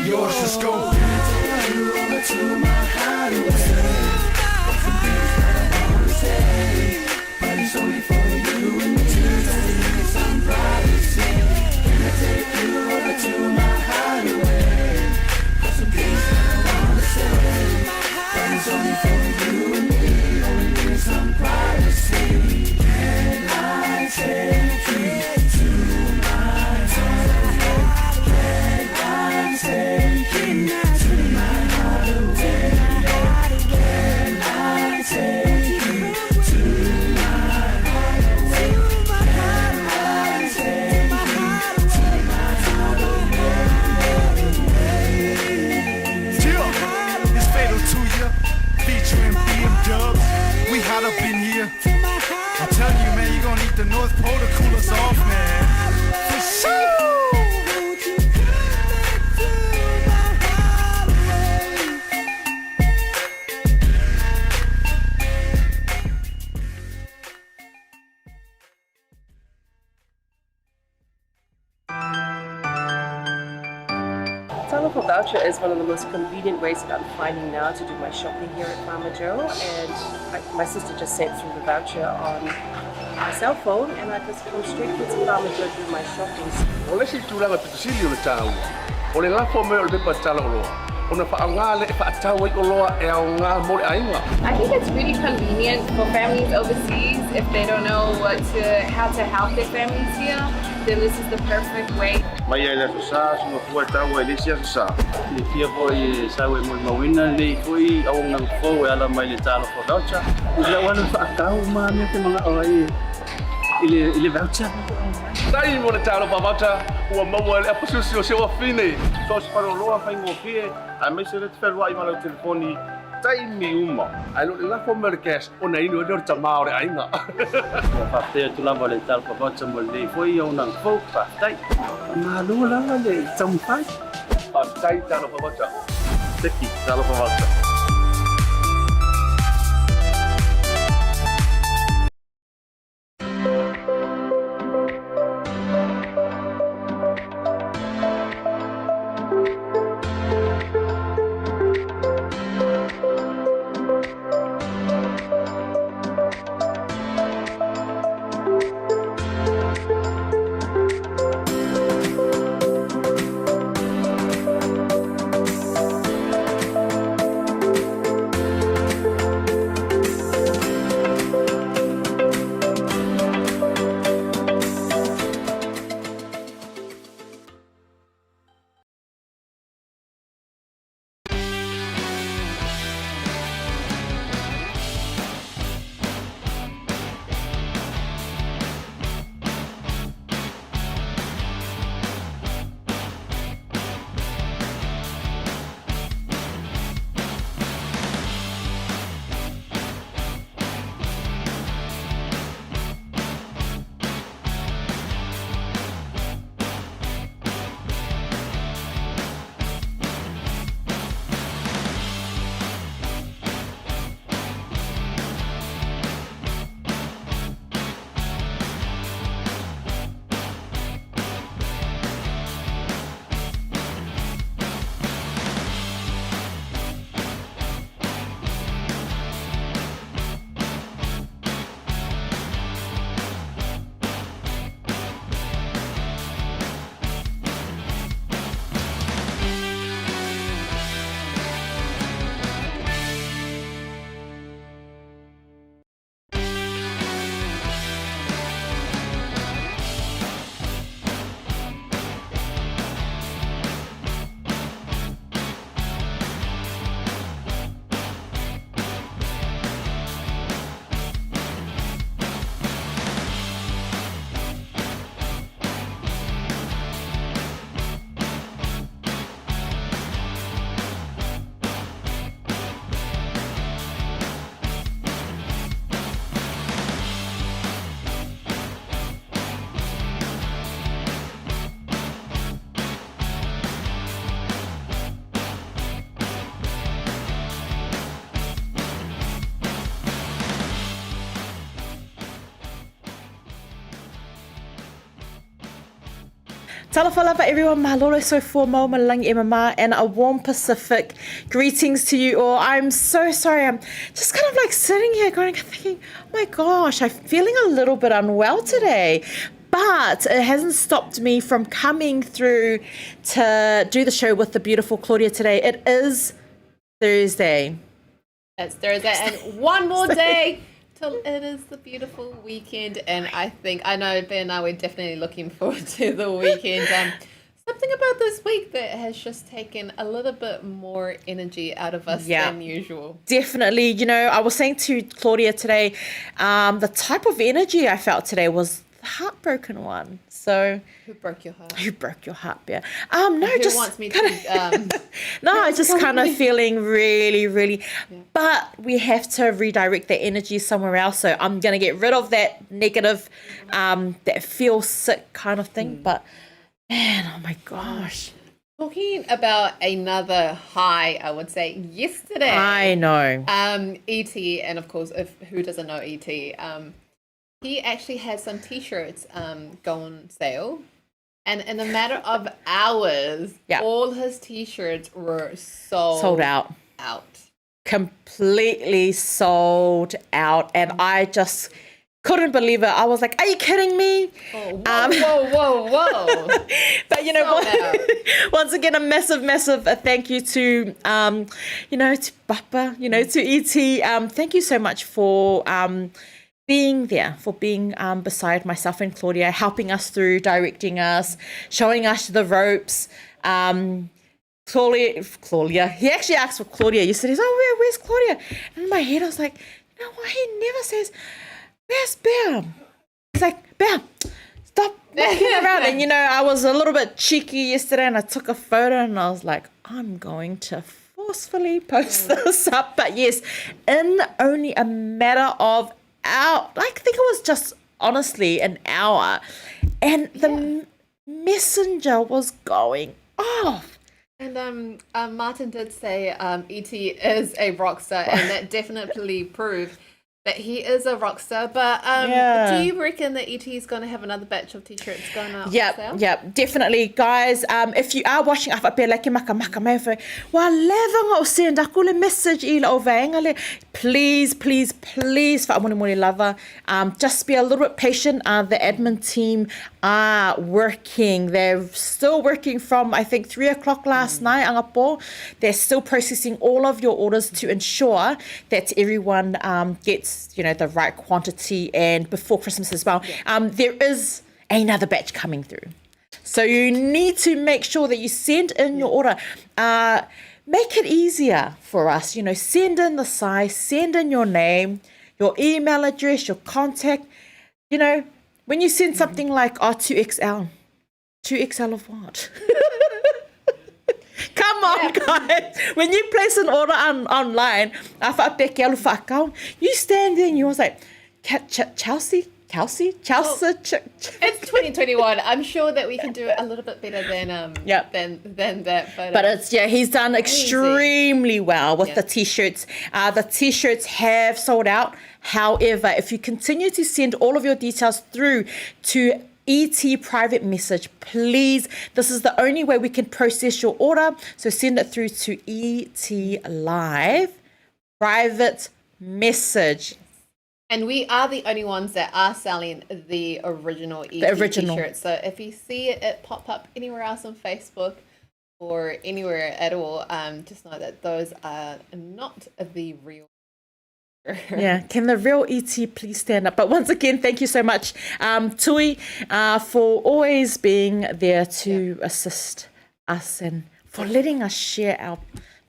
yours. Let's go. To my hideaway. Some things that I wanna say, but it's only for you and me. Don't need some privacy. Can I take you over to my hideaway? Some things that I wanna say, but it's only for you and me. Don't need some privacy. Can I take you to my hideaway? Can I take you to my hideaway? Can I take you to my hideaway? Can I take you to my hideaway? Chill. It's Fatal to you, featuring BMW. We hot up in here. I'm telling you, man, you gonna need the North Pole to cool us off, man. For sure. Telephone voucher is one of the most convenient ways that I'm finding now to do my shopping here at Farmer Joe, and my sister just sent through the voucher on my cell phone, and I just come straight to Farmer Joe to do my shopping. Ole si tulanga pitusili o le tāua. O le ngafo me o le pepa tala o loa. O na whaanga le e whaatau i o loa e au ngā mole ainga. I think it's really convenient for families overseas if they don't know how to help their families here. Then this is the perfect way. Mai ai la sa so fua tau e lisia sa. Ni fia foi sa we mo mawina ni foi au nang fo e ala mai le talo fo voucher. Ila wana fa tau ma me te mga oi. Ile voucher. Tai mo le talo pavata ua mau le apususi o se wa fine. So se paro loa fai ngo fie. A me se le te wai ma le telefoni. Tai mi uma. Ai lo le ngafo me le cash o nei no le tama o le ainga. Fa te tu la vole tal fo voucher mo le foi au nang fo fa tai. Ma lu la le tam fai. Pa tai talo pavata. Teki talo pavata. Talofa lava everyone, mahalo so for mo malangi e mama, and a warm Pacific greetings to you all. I'm so sorry. I'm just kind of like sitting here going, thinking, oh my gosh, I'm feeling a little bit unwell today. But it hasn't stopped me from coming through to do the show with the beautiful Claudia today. It is Thursday. It's Thursday, and one more day till it is the beautiful weekend. And I know Ben and I were definitely looking forward to the weekend. Something about this week that has just taken a little bit more energy out of us than usual. Definitely. You know, I was saying to Claudia today, the type of energy I felt today was the heartbroken one. So Who broke your heart? who broke your heart, Bear? No, Who just wants me to? no, just kind of feeling really. But we have to redirect that energy somewhere else. So I'm gonna get rid of that negative, that feel sick kind of thing. But man, oh my gosh. Talking about another high, I would say yesterday. I know. E.T. and of course, who doesn't know E.T. He actually had some T-shirts go on sale, and in a matter of hours, all his T-shirts were sold out. Completely sold out, and I just couldn't believe it. I was like, are you kidding me? Oh, whoa. But you know what? Once again, a massive thank you to to Papa, to E.T. Thank you so much for being there, for being beside myself and Claudia, helping us through, directing us, showing us the ropes. Claudia, he actually asked for Claudia yesterday. He's, where's Claudia? And in my head, I was like, you know what? He never says, where's Bear? He's like, Bear, stop walking around. And, I was a little bit cheeky yesterday and I took a photo and I was like, I'm going to forcefully post this up. But yes, in only a matter of hour, I think it was just honestly an hour, and the messenger was going off. And Martin did say E.T. is a rock star, and that definitely proved that he is a rock star. But do you reckon that E.T. is going to have another batch of T-shirts going out? Yep, definitely. Guys, if you are watching message please just be a little bit patient. The admin team are working. They're still working from, I think, 3 o'clock last night. They're still processing all of your orders to ensure that everyone gets the right quantity, and before Christmas as well. There is another batch coming through, so you need to make sure that you send in your order. Make it easier for us, send in the size, send in your name, your email address, your contact. When you send something like 2XL of what? Come on, guys. When you place an order online, you stand there and you was like, Chelsea. It's 2021. I'm sure that we can do it a little bit better than that. But it's he's done extremely well with the T-shirts. The T-shirts have sold out. However, if you continue to send all of your details through to E.T. private message, please. This is the only way we can process your order. So send it through to E.T. Live private message. And we are the only ones that are selling the original E.T. T-shirt. So if you see it pop up anywhere else on Facebook or anywhere at all, just know that those are not the real. Can the real E.T. please stand up? But once again, thank you so much, Tui, for always being there to assist us and for letting us share our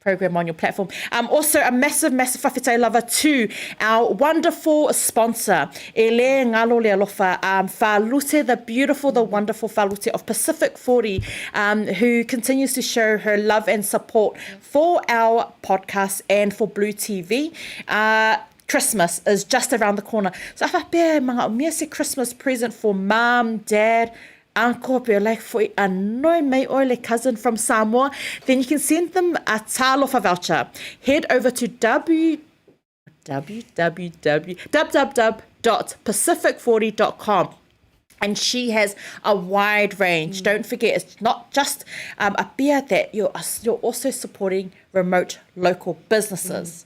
program on your platform. Also, a massive whawhitai lava to our wonderful sponsor, Ele Ngalo Le Alofa, Falute, the beautiful, the wonderful Falute of Pacific 40, who continues to show her love and support for our podcast and for Blue TV. Christmas is just around the corner. So if I bear a Christmas present for mom, dad, uncle, like for a noi mai oile cousin from Samoa, then you can send them a talofa voucher. Head over to www.pacific40.com And she has a wide range. Don't forget, it's not just a beer that you're also supporting remote local businesses.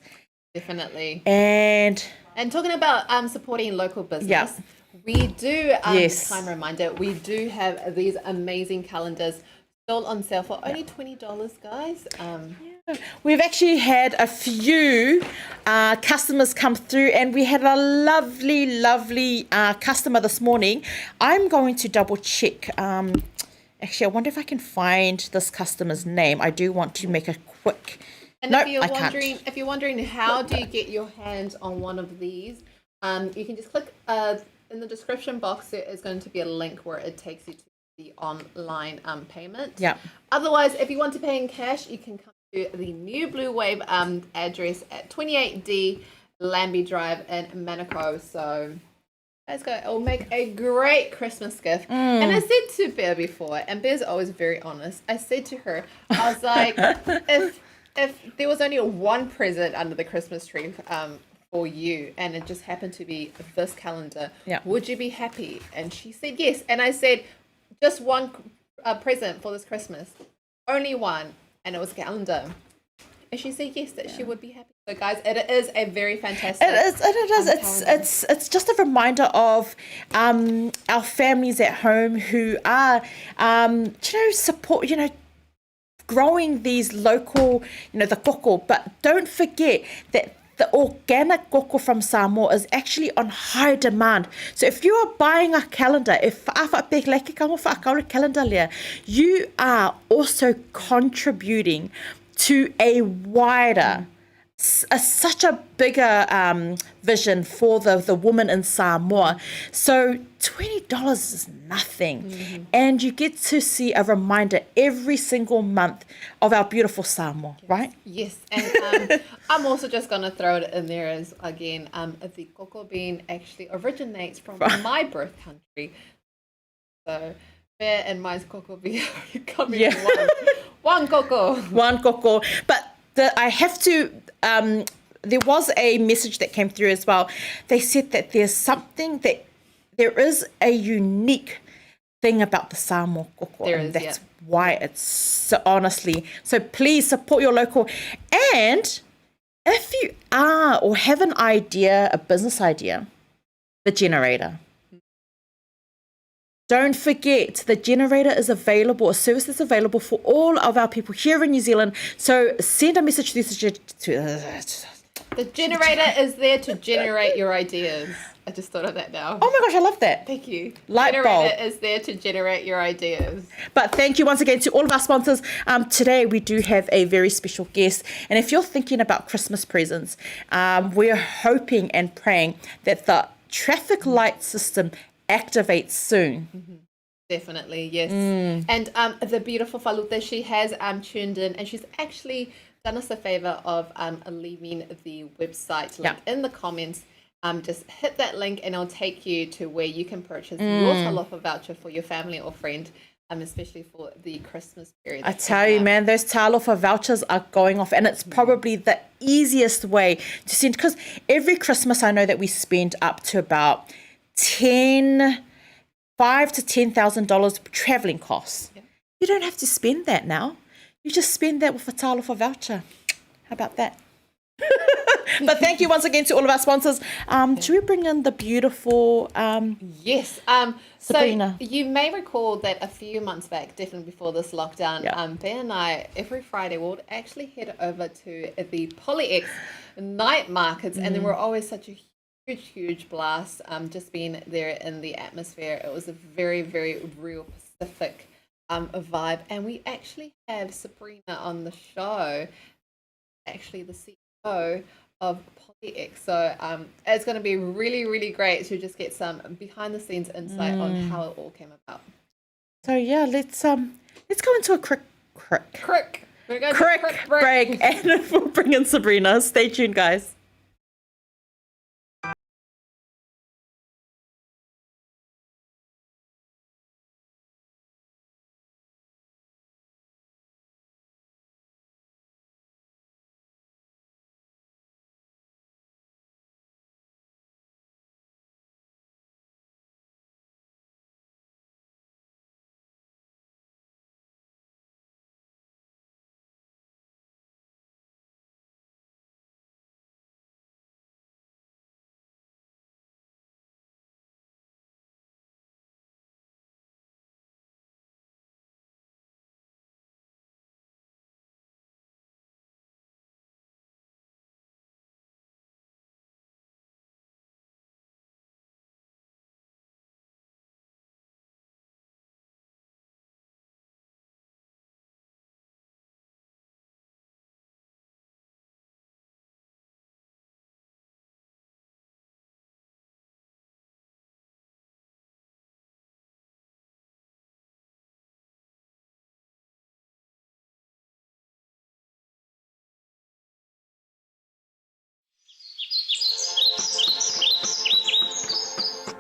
Definitely. And talking about supporting local business, Yeah. we do, Yes. kind reminder, we do have these amazing calendars still on sale for only $20, guys. we've actually had a few customers come through, and we had a lovely customer this morning. I'm going to double check. Actually, I wonder if I can find this customer's name. I do want to make a quick. And No, if you're wondering how do you get your hands on one of these, you can just click in the description box. There is going to be a link where it takes you to the online payment. Yeah. Otherwise, if you want to pay in cash, you can come to the New Blue Wave address at 28D Lambie Drive in Manukau. So let's go. It'll make a great Christmas gift. And I said to Bear before, and Bear's always very honest, I said to her, I was like, if there was only one present under the Christmas tree for you, and it just happened to be this calendar, Yeah. would you be happy? And she said yes. And I said, just one present for this Christmas, only one, and it was a calendar. And she said yes, that she would be happy. So guys, it is a very fantastic. It is. calendar. It's just a reminder of our families at home who are, support. Growing these local, the koko. But don't forget that the organic koko from Samoa is actually on high demand. So if you are buying a calendar, you are also contributing to a wider, such a bigger vision for the woman in Samoa. So $20 is nothing. And you get to see a reminder every single month of our beautiful Samoa, right? Yes, and I'm also just going to throw it in there as, again, the cocoa bean actually originates from my birth country. So Bear and mine's cocoa bean are coming in one cocoa. One koko. But I have to, there was a message that came through as well. They said that there is a unique thing about the Samoa koko. There and is, that's why it's so, honestly. So please support your local. And if you are or have an idea, a business idea, the generator. Don't forget, the generator is available, a service that's available for all of our people here in New Zealand. So send a message to The generator is there to generate your ideas. I just thought of that now. Oh my gosh, I love that. Thank you. Light generator bulb. is there to generate your ideas. But thank you once again to all of our sponsors. Today we do have a very special guest. And if you're thinking about Christmas presents, we're hoping and praying that the traffic light system activates soon. Definitely, yes. And the beautiful Falute, she has tuned in, and she's actually done us a favor of leaving the website link in the comments. Just hit that link and it'll take you to where you can purchase your Talofa voucher for your family or friend, especially for the Christmas period. I tell you, man, those Talofa vouchers are going off, and it's probably the easiest way to send, because every Christmas I know that we spend up to about $5,000 to $10,000 traveling costs. Yeah. You don't have to spend that now. You just spend that with a Talofa voucher. How about that? But thank you once again to all of our sponsors. Should we bring in the beautiful Yes. Sabrina? So you may recall that a few months back, definitely before this lockdown, Ben and I, every Friday, would actually head over to the PolyX night markets, and they were always such a huge blast. Just being there in the atmosphere, it was a very, very real Pacific vibe. And we actually have Sabrina on the show, actually the CEO of PolyX. So it's going to be really, really great to just get some behind the scenes insight on how it all came about. So yeah, let's go into a quick We're going to quick break, and we'll bring in Sabrina. Stay tuned, guys.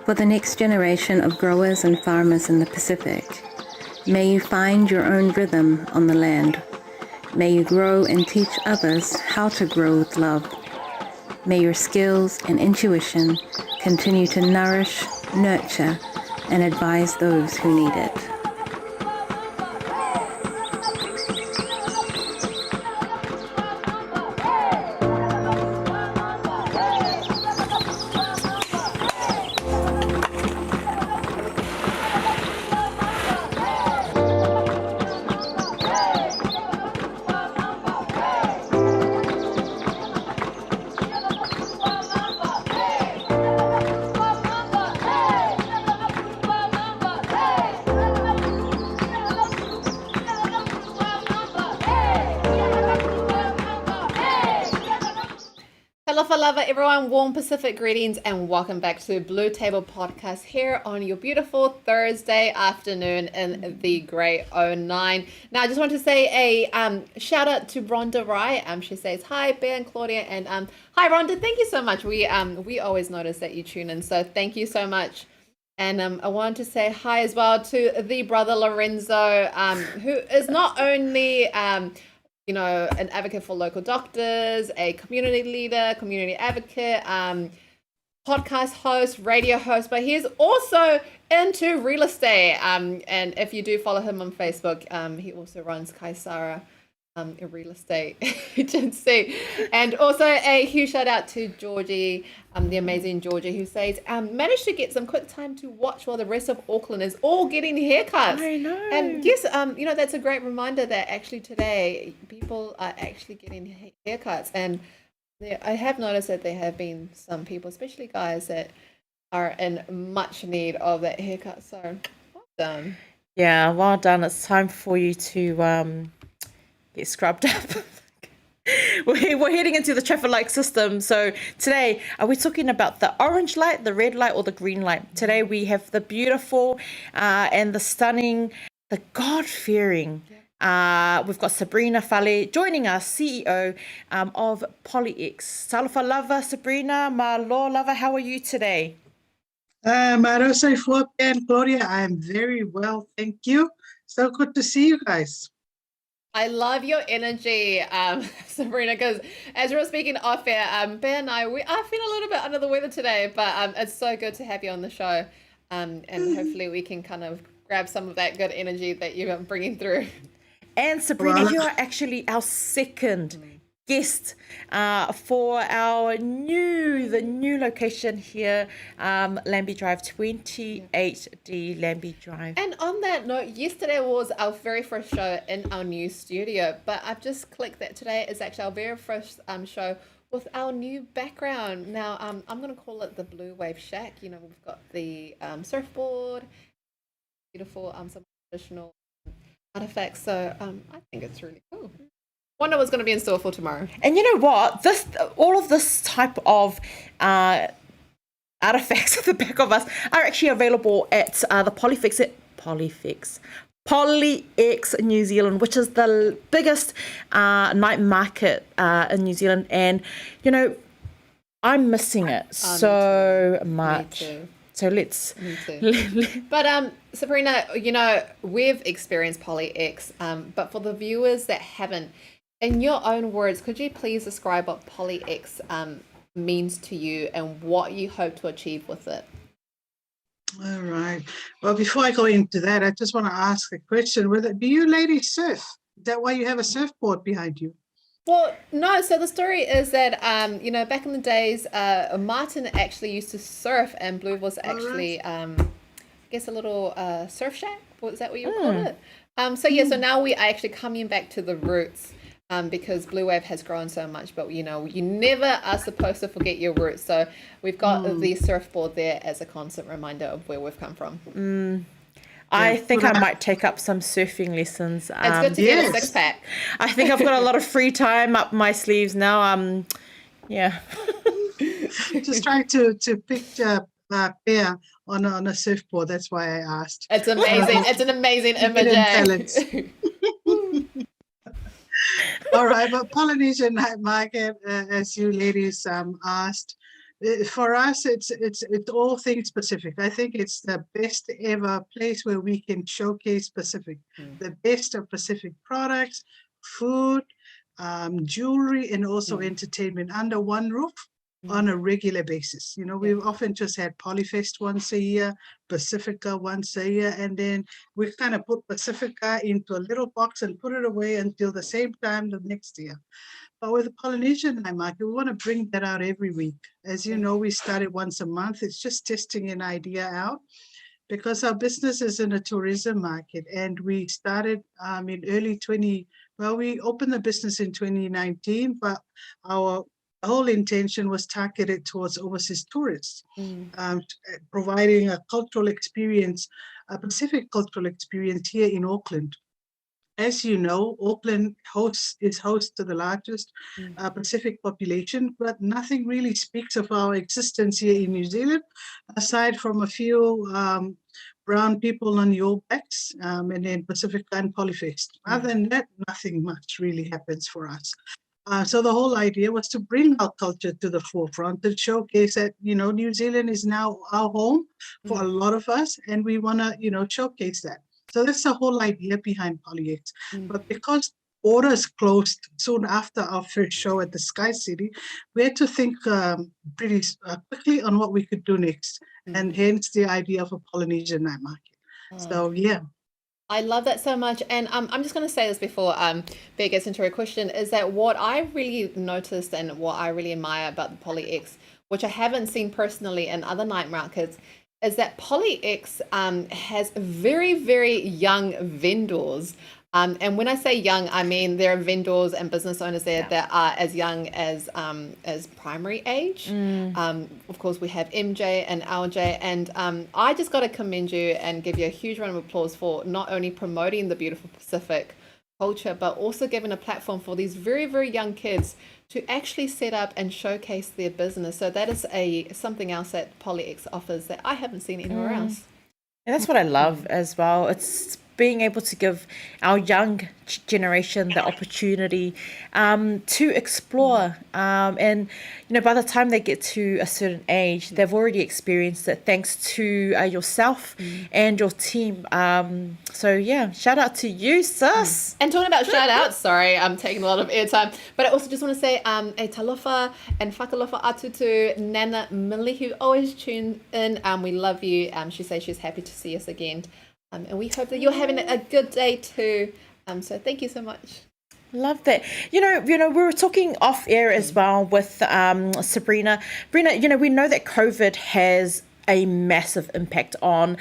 For the next generation of growers and farmers in the Pacific, may you find your own rhythm on the land. May you grow and teach others how to grow with love. May your skills and intuition continue to nourish, nurture, and advise those who need it. Talofa lava, everyone. Warm Pacific greetings and welcome back to Blue Table Podcast here on your beautiful Thursday afternoon in the Great 09. Now, I just want to say a shout out to Rhonda Rai. She says, hi, Bear and Claudia. And hi, Rhonda. Thank you so much. We always notice that you tune in. So thank you so much. And I want to say hi as well to the brother Lorenzo, who is not only an advocate for local doctors, a community leader, community advocate, podcast host, radio host, but he is also into real estate. And if you do follow him on Facebook, he also runs Kaisara, a real estate agency. And also a huge shout out to Georgie, the amazing Georgie, who says, managed to get some quick time to watch while the rest of Auckland is all getting haircuts. I know. And yes, that's a great reminder that actually today people are actually getting haircuts. And I have noticed that there have been some people, especially guys, that are in much need of that haircut. So well done. Yeah, well done. It's time for you to get scrubbed up. We're heading into the traffic light system. So today, are we talking about the orange light, the red light, or the green light? Today we have the beautiful and the stunning, the God-fearing. We've got Sabrina Fale joining us, CEO of PolyX. Talofa lava, Sabrina, malo lava, how are you today? Marosai Fuape and Gloria, I am very well, thank you. So good to see you guys. I love your energy, Sabrina, because as we were speaking off air, Ben and I, we are feeling a little bit under the weather today, but it's so good to have you on the show, and hopefully we can kind of grab some of that good energy that you're bringing through. And Sabrina, you are actually our second guest for our new location here, Lambie Drive, 28D Lambie Drive. And on that note, yesterday was our very first show in our new studio, but I've just clicked that today is actually our very first show with our new background. Now, I'm going to call it the Blue Wave Shack. We've got the surfboard, beautiful, some traditional artifacts. So I think it's really cool. Wonder what's going to be in store for tomorrow. And you know what? All of this type of artifacts at the back of us are actually available at the PolyX New Zealand, which is the biggest night market in New Zealand. And, I'm missing it so much. Me too. So let's... Me too. But Sabrina, we've experienced PolyX, but for the viewers that haven't, in your own words, could you please describe what PolyX means to you and what you hope to achieve with it? All right. Well, before I go into that, I just want to ask a question. Do you ladies surf? Is that why you have a surfboard behind you? Well, no. So the story is that, back in the days, Martin actually used to surf, and Blue was actually, I guess, a little surf shack. Is that what you would call it? So now we are actually coming back to the roots. Because Blue Wave has grown so much, but you never are supposed to forget your roots. So we've got the surfboard there as a constant reminder of where we've come from. I think I might take up some surfing lessons. It's good to get a six pack. I think I've got a lot of free time up my sleeves now. Yeah. Just trying to picture Bear on a surfboard. That's why I asked. It's amazing. It's an amazing image. All right, but Polynesian night market, as you ladies asked, For us, it's all things Pacific. I think it's the best ever place where we can showcase Pacific, the best of Pacific products, food, jewelry, and also entertainment under one roof on a regular basis. You know, we've often just had Polyfest once a year, Pacifica once a year, and then we kind of put Pacifica into a little box and put it away until the same time the next year. But with the Polynesian night market, we want to bring that out every week. As you know, we started once a month. It's just testing an idea out because our business is in a tourism market, and we started in we opened the business in 2019, but our whole intention was targeted towards overseas tourists, providing a cultural experience, a Pacific cultural experience here in Auckland. As you know, Auckland is host to the largest Pacific population, but nothing really speaks of our existence here in New Zealand, aside from a few brown people on the All Blacks, and then Pacifica and Polyfest. Other than that, nothing much really happens for us. So the whole idea was to bring our culture to the forefront and showcase that, you know, New Zealand is now our home for a lot of us, and we want to, you know, showcase that. So that's the whole idea behind PolyX. But because borders closed soon after our first show at the Sky City, we had to think pretty quickly on what we could do next, and hence the idea of a Polynesian night market. So yeah. I love that so much. And I'm just going to say this before Bear gets into her question, is that what I really noticed and what I really admire about the PolyX, which I haven't seen personally in other night markets, is that PolyX has very, very young vendors. And when I say young, I mean there are vendors and business owners there that are as young as primary age. Of course, we have MJ and LJ, and I just got to commend you and give you a huge round of applause for not only promoting the beautiful Pacific culture, but also giving a platform for these very, very young kids to actually set up and showcase their business. So that is something else that PolyX offers that I haven't seen anywhere else. And that's what I love as well. It's being able to give our young generation the opportunity to explore, and you know, by the time they get to a certain age, they've already experienced it thanks to yourself and your team. So yeah, shout out to you, sis. And talking about shout outs, sorry, I'm taking a lot of airtime, but I also just want to say e talofa and whakalofa atu to Nana Millie, who always tune in. We love you. She says she's happy to see us again. And we hope that you're having a good day too. So thank you so much. Love that. You know, we were talking off air as well with Sabrina. Sabrina, you know, we know that COVID has a massive impact on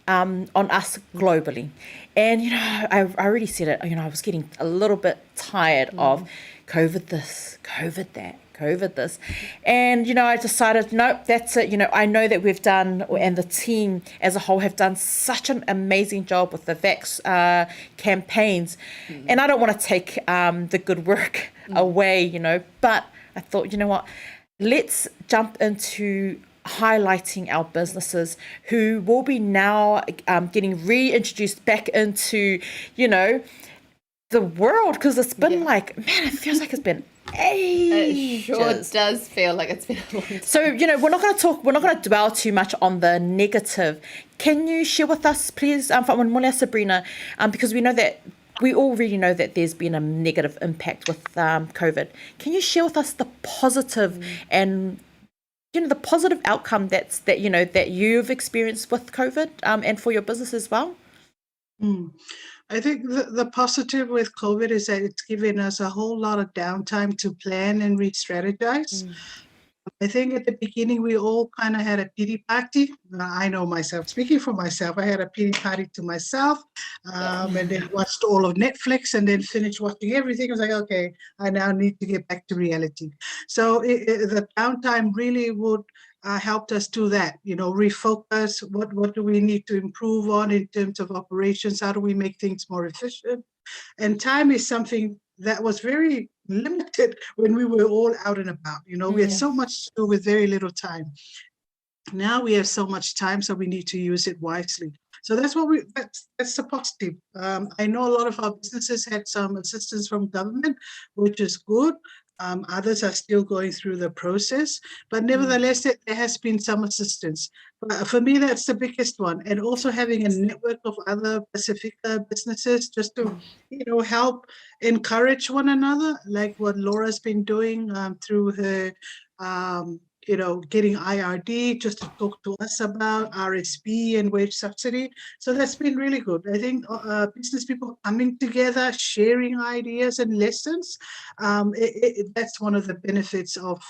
us globally. And, you know, I already said it, you know, I was getting a little bit tired of COVID this, COVID that, COVID this. And, you know, I decided, nope, that's it. You know, I know that we've done, and the team as a whole have done such an amazing job with the Vax campaigns. And I don't want to take the good work away, you know, but I thought, you know what, let's jump into highlighting our businesses who will be now getting reintroduced back into, you know, the world, because it's been like, man, it feels like it's been ages. It sure does feel like it's been a long time. So, you know, we're not going to dwell too much on the negative. Can you share with us, please, Sabrina, because we all really know that there's been a negative impact with COVID. Can you share with us the positive and, you know, the positive outcome that you've experienced with COVID and for your business as well? I think the positive with COVID is that it's given us a whole lot of downtime to plan and re-strategize. I think at the beginning, we all kind of had a pity party. I know myself, speaking for myself, I had a pity party to myself, and then watched all of Netflix and then finished watching everything. I was like, okay, I now need to get back to reality. So the downtime really would helped us do that, you know, refocus, what do we need to improve on in terms of operations, how do we make things more efficient? And time is something that was very limited when we were all out and about, you know, we had so much to do with very little time. Now we have so much time, so we need to use it wisely. So that's the positive. I know a lot of our businesses had some assistance from government, which is good. Others are still going through the process, but nevertheless, there has been some assistance. But for me, that's the biggest one. And also having a network of other Pacifica businesses just to, help encourage one another, like what Laura's been doing through her, getting IRD just to talk to us about RSP and wage subsidy. So that's been really good. I think business people coming together, sharing ideas and lessons, that's one of the benefits of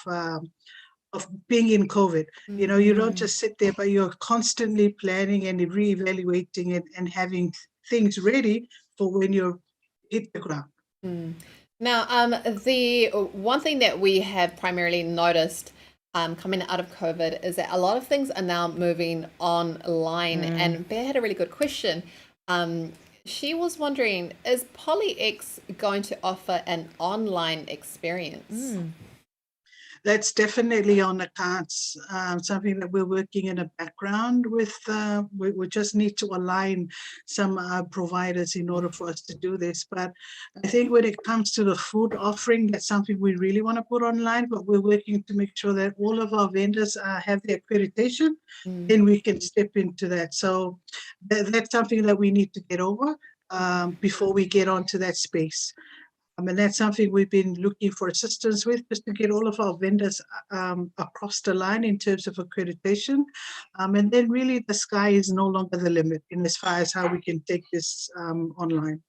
being in COVID. You don't just sit there, but you're constantly planning and reevaluating it and having things ready for when you hit the ground. Now, the one thing that we have primarily noticed coming out of COVID is that a lot of things are now moving online. And Bear had a really good question. She was wondering, is PolyX going to offer an online experience? That's definitely on the cards, something that we're working in the background with. We just need to align some providers in order for us to do this. But I think when it comes to the food offering, that's something we really want to put online, but we're working to make sure that all of our vendors have the accreditation, then we can step into that. So that's something that we need to get over before we get onto that space. And that's something we've been looking for assistance with, just to get all of our vendors across the line in terms of accreditation. And then really the sky is no longer the limit in as far as how we can take this online.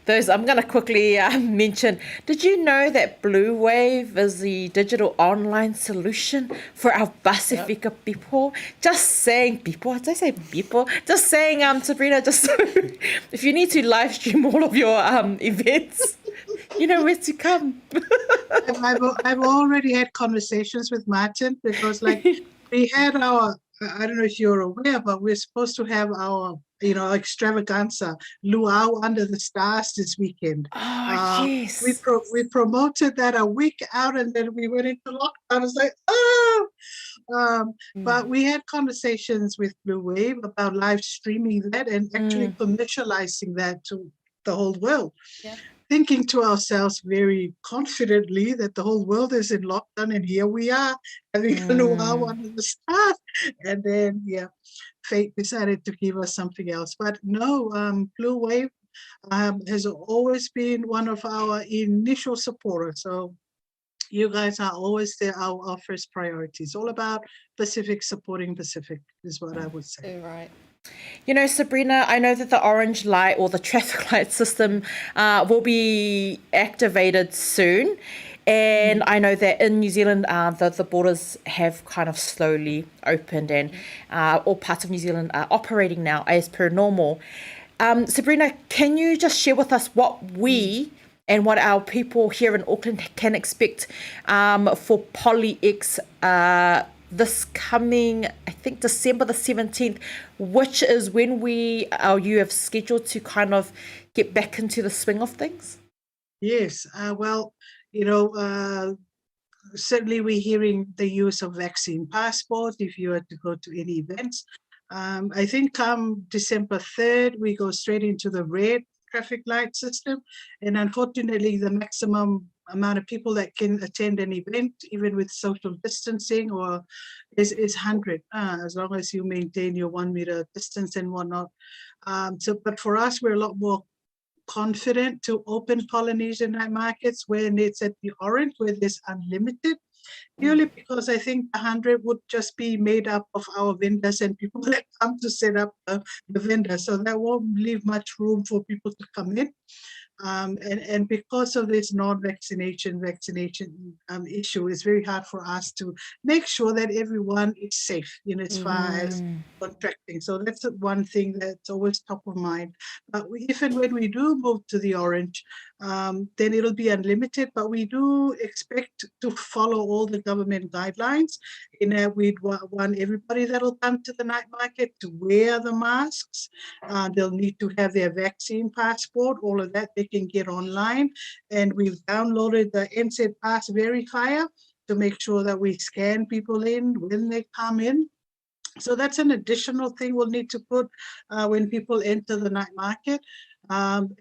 Those I'm going to quickly mention. Did you know that Blue Wave is the digital online solution for our Pacifica people? Just saying people. Did I say people? Just saying, Sabrina, just so if you need to live stream all of your events, you know where to come. I've already had conversations with Martin because we had our, I don't know if you're aware, but we're supposed to have our extravaganza, Luau Under the Stars this weekend. Yes. We promoted that a week out and then we went into lockdown. I was like, but we had conversations with Blue Wave about live streaming that and actually commercializing that to the whole world. Yeah. Thinking to ourselves very confidently that the whole world is in lockdown and here we are having a Luau Under the Stars. And then, fate decided to give us something else. But no, Blue Wave has always been one of our initial supporters. So you guys are always our first priority. It's all about Pacific supporting Pacific is what I would say. Right. Sabrina, I know that the orange light or the traffic light system will be activated soon. And I know that in New Zealand, the borders have kind of slowly opened and all parts of New Zealand are operating now as per normal. Sabrina, can you just share with us what we and what our people here in Auckland can expect for PolyX this coming, I think, December the 17th, which is when you have scheduled to kind of get back into the swing of things? Yes, certainly we're hearing the use of vaccine passports if you are to go to any events. I think come December 3rd, we go straight into the red traffic light system. And unfortunately, the maximum amount of people that can attend an event, even with social distancing, is 100, as long as you maintain your 1 meter distance and whatnot. But for us, we're a lot more confident to open Polynesian night markets when it's at the orange, where there's unlimited, purely because I think 100 would just be made up of our vendors and people that come to set up the vendor. So that won't leave much room for people to come in. And because of this vaccination issue, it's very hard for us to make sure that everyone is safe as far as contracting. So that's one thing that's always top of mind. But if and when we do move to the orange, then it'll be unlimited. But we do expect to follow all the government guidelines in that we'd want everybody that'll come to the night market to wear the masks. They'll need to have their vaccine passport, all of that they can get online. And we've downloaded the NZ Pass Verifier to make sure that we scan people in when they come in. So that's an additional thing we'll need to put when people enter the night market. And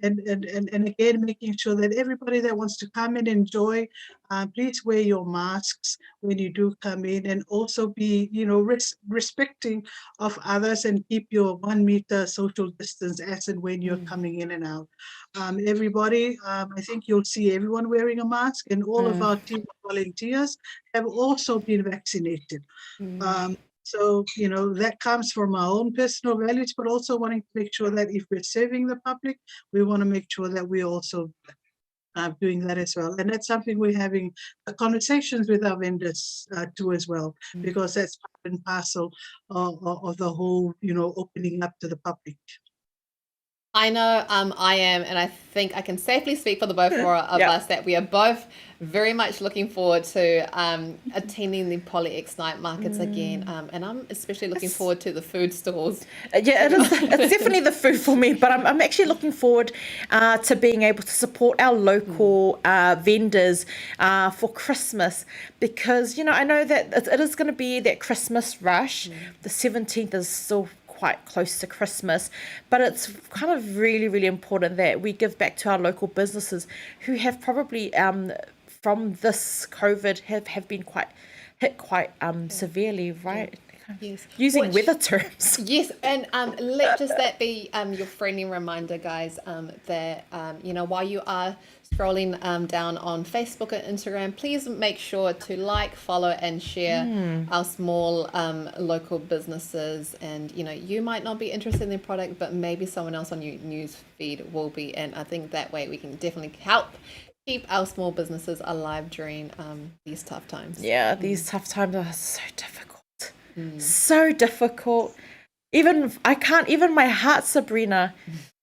again, making sure that everybody that wants to come and enjoy, please wear your masks when you do come in, and also be, respecting of others, and keep your 1 meter social distance as and when you're coming in and out. Everybody, I think you'll see everyone wearing a mask, and all of our team of volunteers have also been vaccinated. So, that comes from our own personal values, but also wanting to make sure that if we're serving the public, we want to make sure that we're also doing that as well. And that's something we're having conversations with our vendors too as well, because that's part and parcel of the whole, opening up to the public. I know I am, and I think I can safely speak for the both of us that we are both very much looking forward to attending the PolyX night markets again. And I'm especially looking forward to the food stalls. Yeah, it's definitely the food for me, but I'm actually looking forward to being able to support our local vendors for Christmas, because, I know that it is going to be that Christmas rush. The 17th is still quite close to Christmas, but it's kind of really, really important that we give back to our local businesses who have probably from this COVID have been hit quite severely, right? Yes. Using weather terms. Yes, and let just that be your friendly reminder, guys, that while you are scrolling down on Facebook and Instagram, please make sure to like, follow, and share our small local businesses. And you might not be interested in their product, but maybe someone else on your news feed will be. And I think that way we can definitely help keep our small businesses alive during these tough times. Yeah, these tough times are so difficult. So difficult. Even my heart, Sabrina.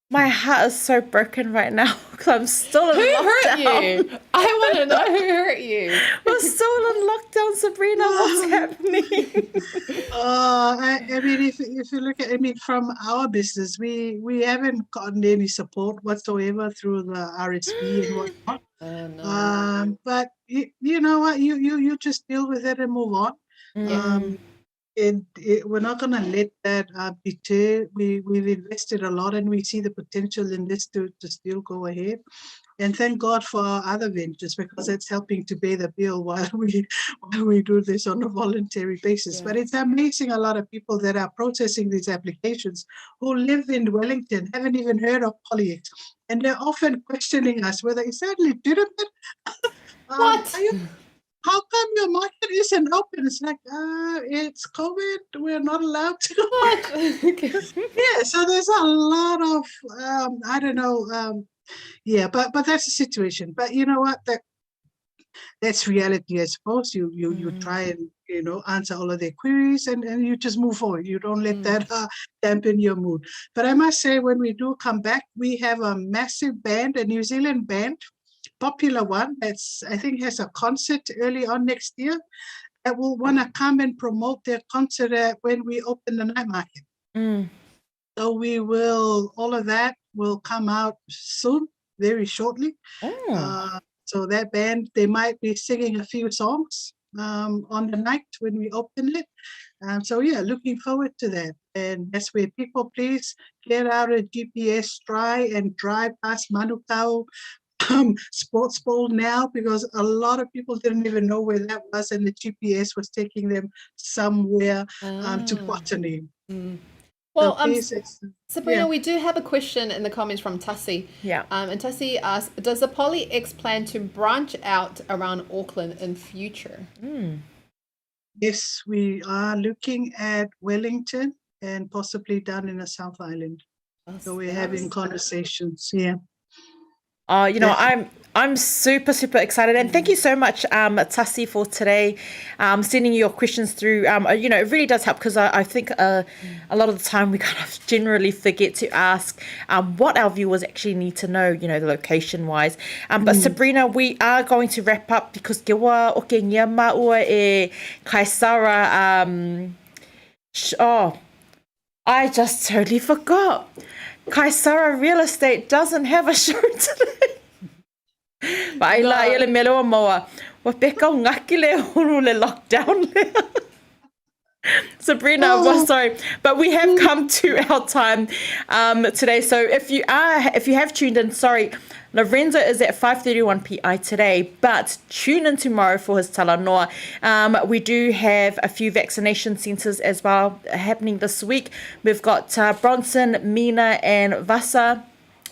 My heart is so broken right now because I'm still in lockdown. Who hurt you? I want to know who hurt you. We're still in lockdown, Sabrina. What's happening? I mean, if you look at, from our business, we haven't gotten any support whatsoever through the RSP and whatnot. No. But you know what? You just deal with it and move on. We're not going to let that deter. We've invested a lot, and we see the potential in this to still go ahead. And thank God for our other ventures, because it's helping to pay the bill while we do this on a voluntary basis. Yeah. But it's amazing, a lot of people that are processing these applications who live in Wellington haven't even heard of PolyX, and they're often questioning us whether is that legitimate. What? How come your market isn't open? It's like, it's COVID. We're not allowed to. Yeah, so there's a lot of, I don't know. But that's the situation. But you know what? That's reality, I suppose. You try and, answer all of their queries, and you just move forward. You don't let that dampen your mood. But I must say, when we do come back, we have a massive band, a New Zealand band, popular one that's, I think, has a concert early on next year, that will want to come and promote their concert when we open the night market. So all of that will come out soon, very shortly. So that band, they might be singing a few songs on the night when we open it. So yeah, looking forward to that. And that's where people, please get out a GPS, try and drive past Manukau Sports Bowl now, because a lot of people didn't even know where that was, and the GPS was taking them somewhere to Whatani. Well, so Sabrina, we do have a question in the comments from Tassie. Yeah. And Tassie asks, does the PolyX plan to branch out around Auckland in future? Yes, we are looking at Wellington and possibly down in the South Island. So we're having conversations. Yeah. I'm super, super excited, and thank you so much, Tassie, for today, sending your questions through. It really does help, because I think a lot of the time we kind of generally forget to ask what our viewers actually need to know, the location-wise. But Sabrina, we are going to wrap up, because Gewa Oke Ngia Maua e Kaisara. I just totally forgot. Kaisara Real Estate doesn't have a show today. But I la ele melo moa. Wa peka ngaki le huru le lockdown le. Sabrina, well, sorry, but we have come to our time today. So if you have tuned in, sorry, Lorenzo is at 5:31 pi today, but tune in tomorrow for his talanoa. We do have a few vaccination centres as well happening this week. We've got Bronson, Mina, and Vasa,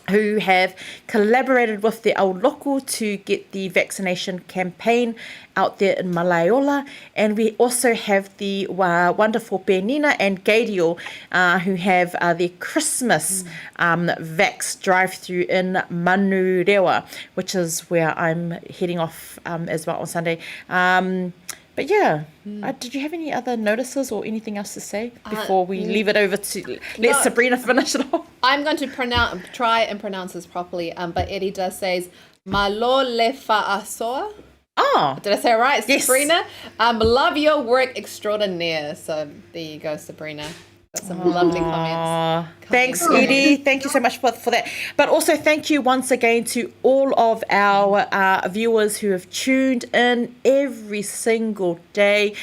who have collaborated with the Auloko to get the vaccination campaign out there in Malaiola. And we also have the wonderful Penina and Gadio, who have their Christmas vax drive-through in Manurewa, which is where I'm heading off as well on Sunday. But yeah, did you have any other notices or anything else to say before we leave it over to let Sabrina finish it off? I'm going to try and pronounce this properly, but Eddie does says Malo lefa asoa. Oh, Did I say it right, yes. Sabrina? Love your work extraordinaire. So there you go, Sabrina. Got some lovely comments. Thanks, Edie. Thank you so much for that. But also thank you once again to all of our viewers who have tuned in every single day.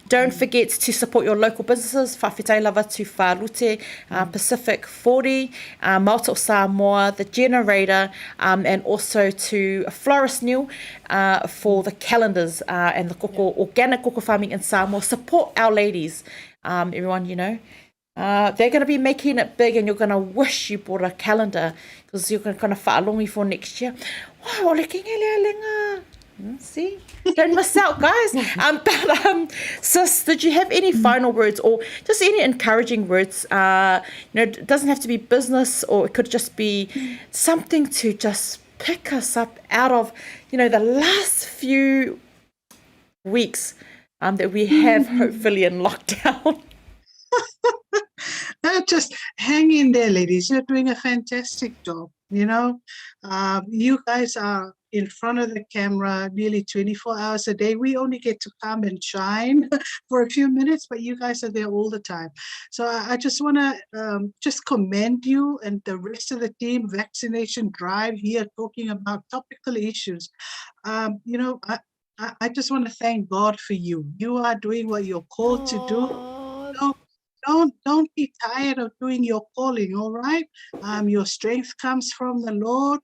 Don't forget to support your local businesses, Whawhetai Lava to Whalute, Pacific 40, Maoto o Samoa, The Generator, and also to Florist New for the calendars and the organic koko farming in Samoa. Support our ladies, everyone, you know. They're going to be making it big, and you're going to wish you bought a calendar because you're going to whaalongi for next year. Wow, ole ki nge lea lenga. See, don't miss out, guys. But sis, did you have any final words or just any encouraging words? You know, it doesn't have to be business, or it could just be something to just pick us up out of, you know, the last few weeks that we have hopefully in lockdown. Just hang in there, ladies. You're doing a fantastic job. You know, you guys are in front of the camera nearly 24 hours a day. We only get to come and shine for a few minutes, but you guys are there all the time. So I just want to just commend you and the rest of the team. Vaccination Drive here, talking about topical issues. You know, I just want to thank God for you. You are doing what you're called to do. Don't be tired of doing your calling, all right? Your strength comes from the Lord.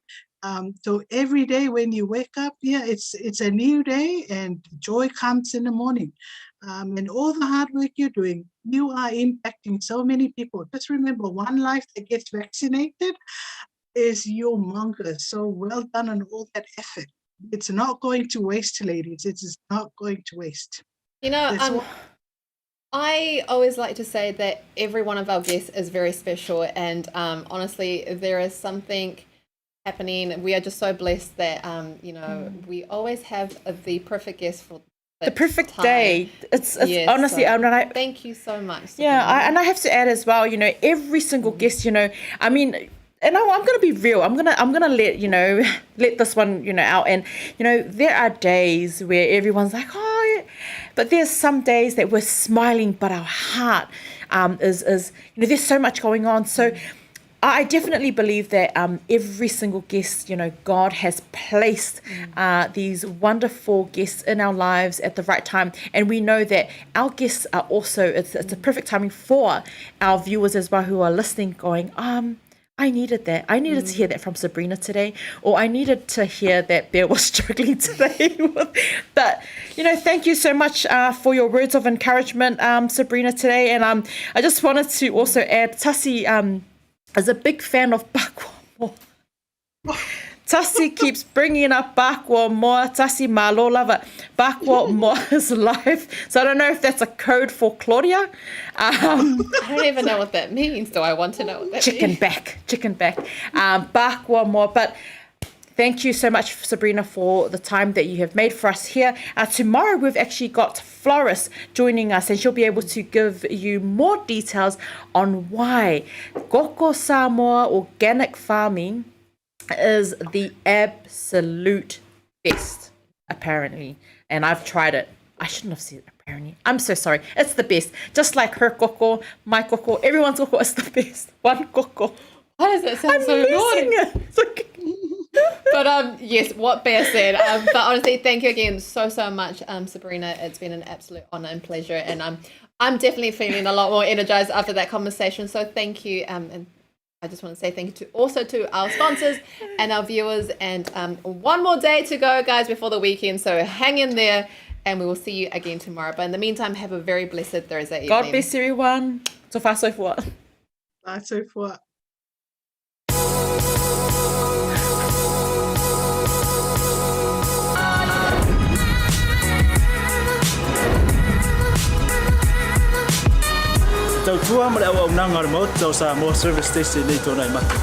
So every day when you wake up, it's a new day, and joy comes in the morning. And all the hard work you're doing, you are impacting so many people. Just remember, one life that gets vaccinated is humongous. So well done on all that effort. It's not going to waste, ladies. It is not going to waste. You know, I always like to say that every one of our guests is very special, and honestly, there is something happening. We are just so blessed that you know, we always have the perfect guest for the perfect time. Day. It's Yes, honestly, so thank you so much. yeah, and I have to add as well, you know, every single guest, you know, I mean, and I'm going to be real. I'm gonna let, you know, let this one, you know, out. And, you know, there are days where everyone's like, oh, yeah. But there's some days that we're smiling, but our heart is, you know, there's so much going on. So I definitely believe that every single guest, you know, God has placed these wonderful guests in our lives at the right time. And we know that our guests are also, it's a perfect timing for our viewers as well who are listening, going, I needed that. I needed to hear that from Sabrina today, or I needed to hear that Bear was struggling today. But, you know, thank you so much for your words of encouragement, Sabrina, today. And I just wanted to also add, Tassi is a big fan of Bakwa. Tassi keeps bringing up Bakwa more. Tassi malo lava. Bakwa more is live. So I don't know if that's a code for Claudia. I don't even know what that means. Do I want to know what that Chicken means? back. Bakwa more. But thank you so much, Sabrina, for the time that you have made for us here. Tomorrow we've actually got Floris joining us, and she'll be able to give you more details on why Koko Samoa organic farming is the absolute best, apparently. And I've tried it. I shouldn't have said apparently. I'm so sorry. It's the best. Just like her koko, my koko, everyone's koko is the best. One koko. Why does that sound so losing annoying? it. It's like, But yes, what Bear said. But honestly, thank you again so much, Sabrina. It's been an absolute honor and pleasure, and I'm definitely feeling a lot more energized after that conversation. So thank you, and I just want to say thank you to our sponsors and our viewers. And one more day to go, guys, before the weekend. So hang in there, and we will see you again tomorrow. But in the meantime, have a very blessed Thursday evening. God bless everyone. So far, so forth. Bye, so forth. Tau tua ma le au nanga mo tau sa mo service station nei tona i matu.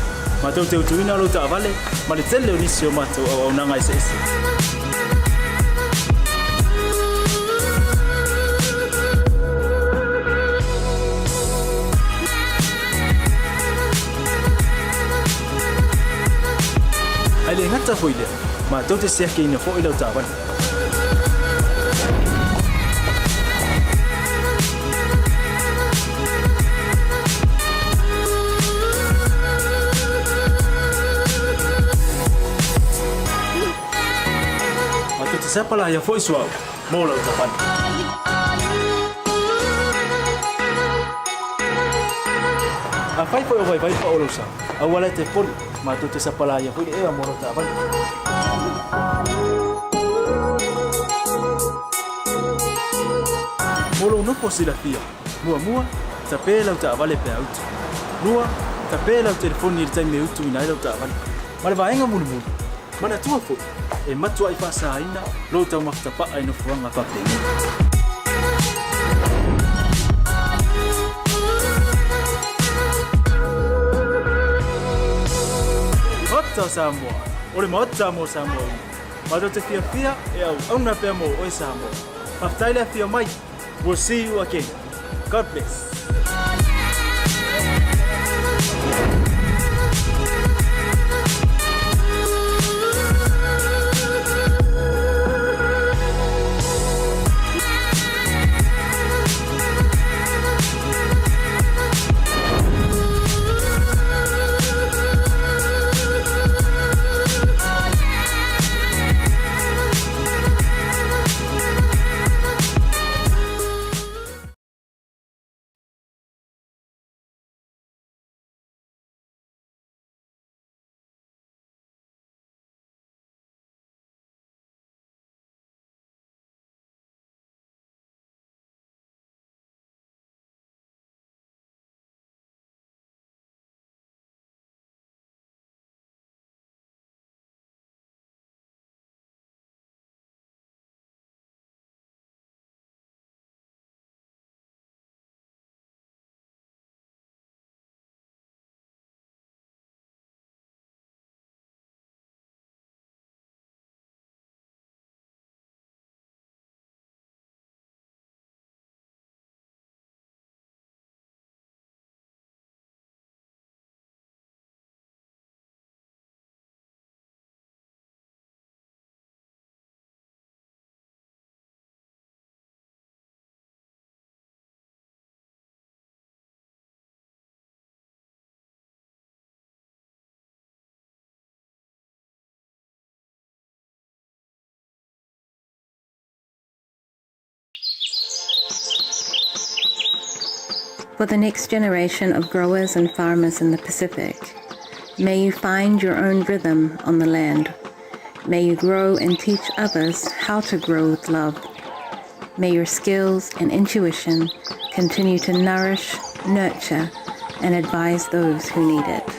Ma tau te utuina lo ta vale, ma le tele o nisi o matu au nanga i se ese. Ai le ngata foi le, ma tau te sia ke ina fo i lo ta vale. Siapa lah yang voice wow, mau lah ucapan. Apa itu yang baik pak ulusa? Awalnya telepon, matu tu siapa lah yang voice mau lah ucapan. Mulu no posilah dia, mua tapi lah ucapan le peaut. Mua tapi lah telefon ni time me utu ina lah ucapan. Malah baenga mulu. Mana tua fo? E matua I whasa aina, lo tau makitapa ai no fuanga whapengi. Hota Samoa, ore mo hota mo Samoa. Mado te fia e au na pea mo oi Samoa. Maftaila fia mai, we'll see you again. God bless. For the next generation of growers and farmers in the Pacific, may you find your own rhythm on the land. May you grow and teach others how to grow with love. May your skills and intuition continue to nourish, nurture, and advise those who need it.